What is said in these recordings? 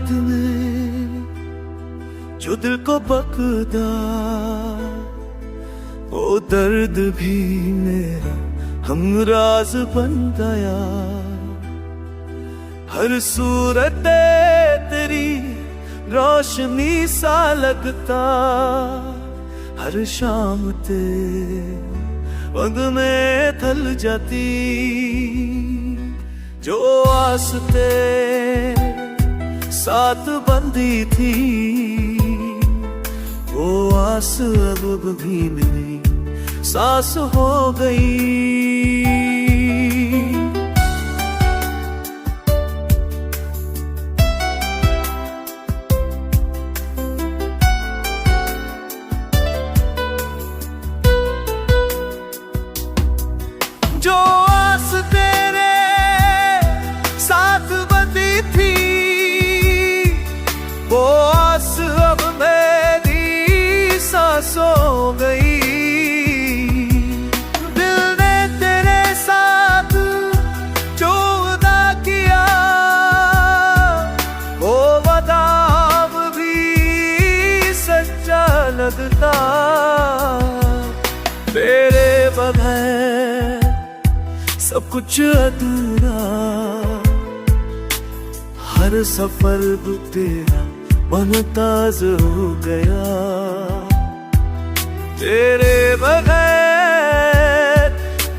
याद में जो दिल को पकदा, वो दर्द भी मेरा हमराज बन गया। हर सूरत तेरी रोशनी सा लगता, हर शाम तेरे वंग में थल जाती। जो आस तेरे साथ बंधी थी, वो आस अब भी मेरी सांस हो गई। जो आस तेरे साथ बंधी थी, वो आस अब मेरी सांस हो गई। दिल ने तेरे साथ जो वादा किया, वो वादा अब भी सच्चा लगता। तेरे बगैर सब कुछ अधूरा, हर सफर तेरा मनताज हो गया। तेरे बगैर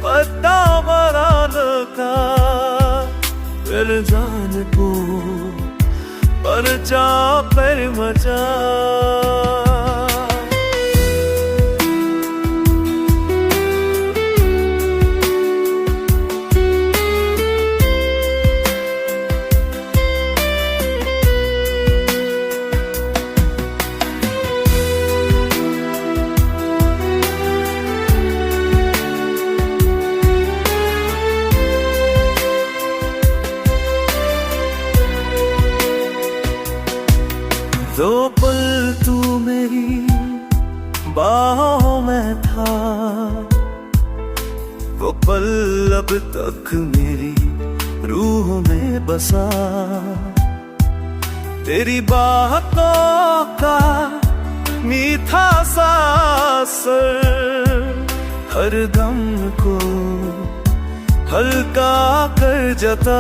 पत्ता मरान का, फिर जान को पर जा पर मचा। दो पल तू मेरी बाहों में था, वो पल अब तक मेरी रूह में बसा। तेरी बातों का मीठा सा असर हर गम को हल्का कर जाता।